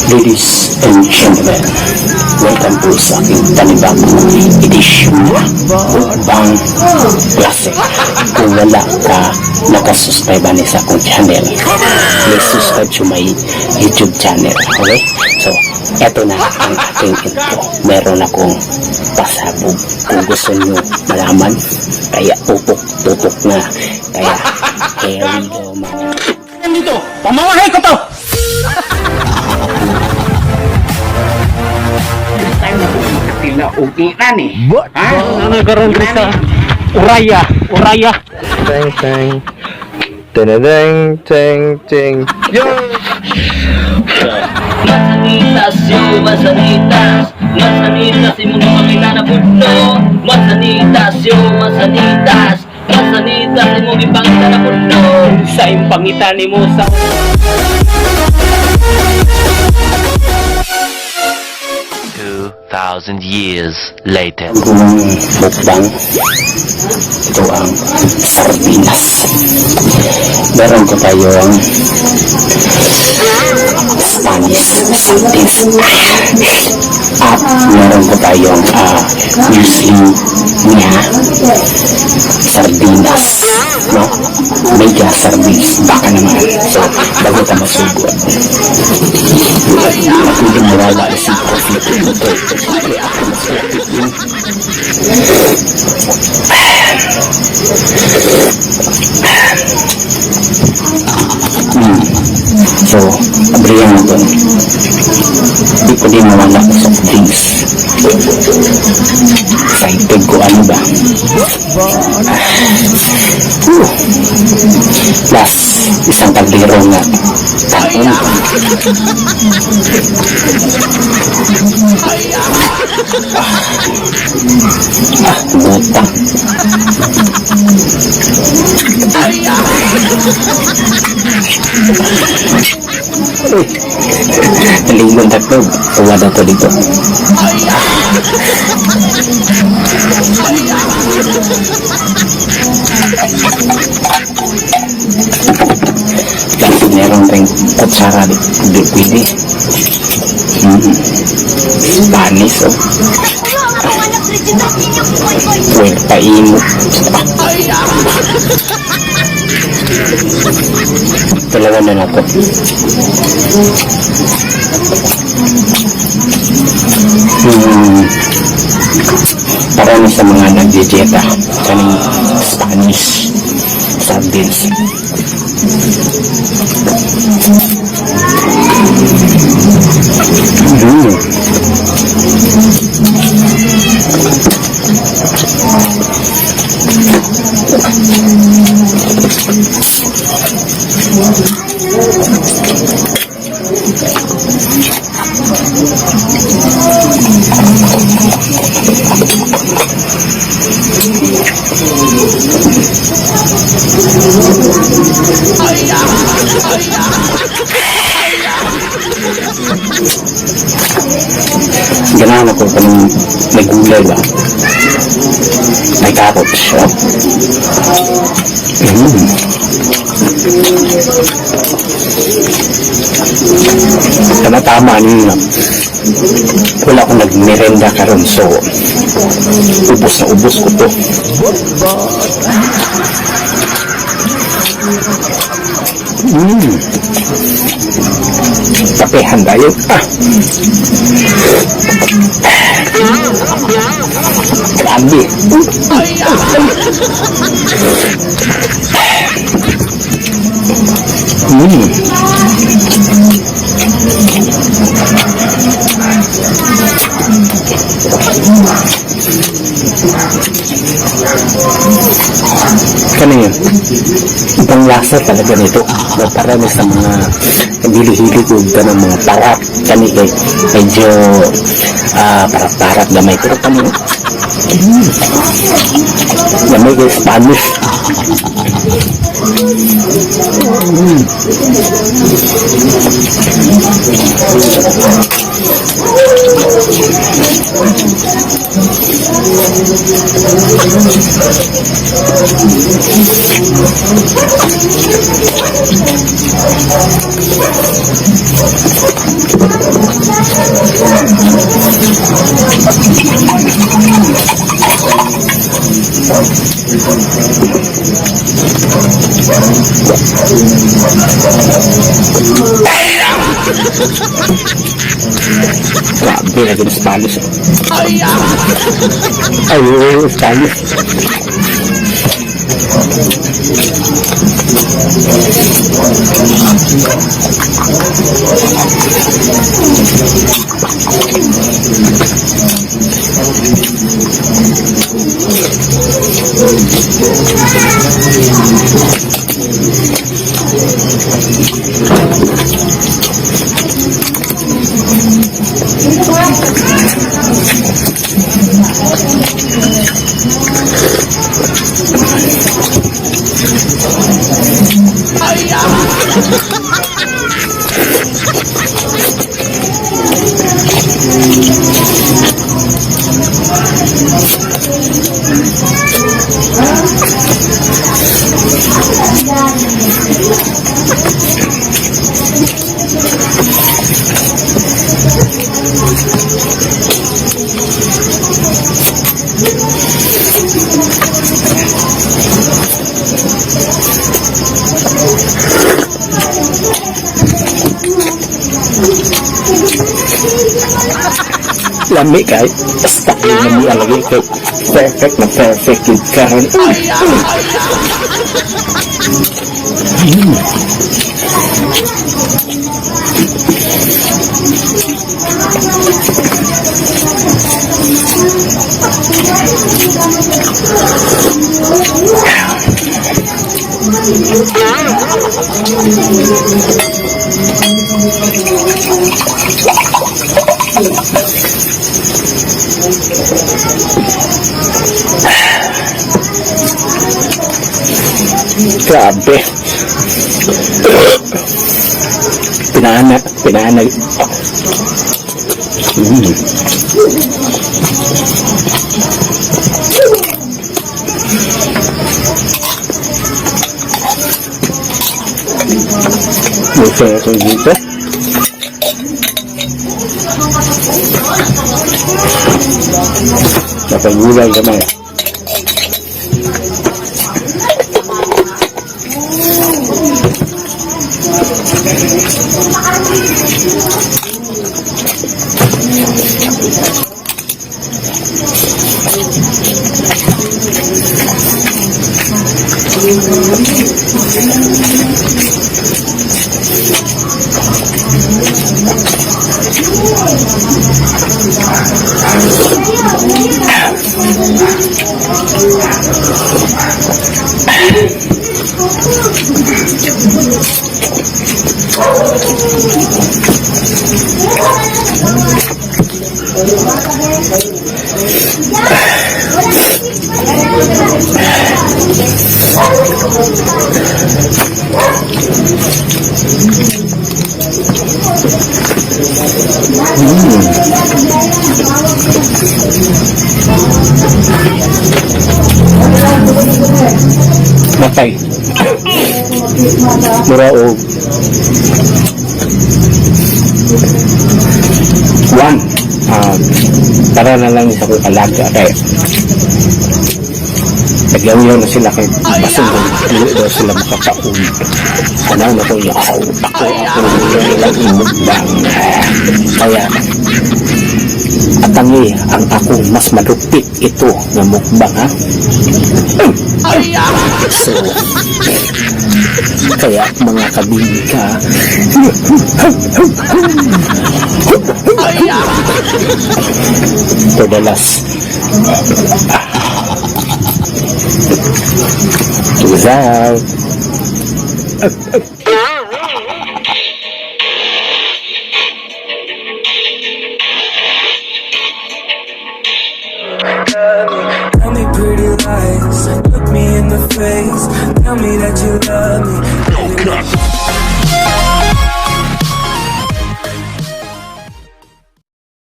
Ladies and gentlemen, welcome po sa aking panibagong edisyon na mukbang klase. Kung wala ka nakasubscribe sa akong channel, please subscribe to my YouTube channel. Okay? So, eto na ang ating intro. Meron akong pasabog. Kung gusto nyo malaman, kaya tutok na. Kaya, here we go mga. Nandito, pamamahay ko to! Sila ugian eh. Ano karon sa Uraya. Teng teng. Tenedeng teng teng. Yo. Masanitas yo, masanitas. Masanitas imong gipakita na pudno. Masanitas yo, masanitas. Masanitas imong gipakita na pudno. Sa impangita ni mo sa 2,000 years later. Ang mukbang, ito ang sardinas. Meron ko tayong Spanish sardines. At meron ko tayong muesli niya sardinas. No? Mega sardines. Baka naman. So, bago tayo masugot. Hindi mo wala si coffee. So, abrihan mo doon. Hindi ko din mawala ko sa drinks. Excited ko, ano ba? Plus, isang kaldero nga taon. Buta. Nalingon tatlo. Tuwa na to dito. Tapos meron tayong kutsara di pwede. Spanish, oh. Pwede paimot. Dalawa na nato. Parang sa mga nag-dieta kaning Spanish sardines. Ganahan ako kanong may gulay ba? May carrots, oh. Tama niyo. Wala akong nagmerenda karon, so ubos na ubos ko to. Kapehan tayo. Grabe. Ano yun? Ibang lasa talaga nito. Parang sa mga hili-hili ko ng mga parat. Kani kay medyo parat-parat gamay. Pero kani gamay kay Spanish. Grabe lagi ng Spanish. Ay, Spanish. Lami kay basta yung lami lagi kay perfect na perfect yung karon. Grabe. Pinana. Bukan ako dito. Napagulay naman. Matay. Mura o 1 para na lang sa kong alaga kay naglawiyaw na sila kay basong hindi daw sila makakaun. Anaw na ko niya ako nilang imukbang kaya atangi ang ako mas madupit ito na mukbang ha. So kaya mga kabingka for the last without Tell me pretty lies, look me in the face, tell me that you love me.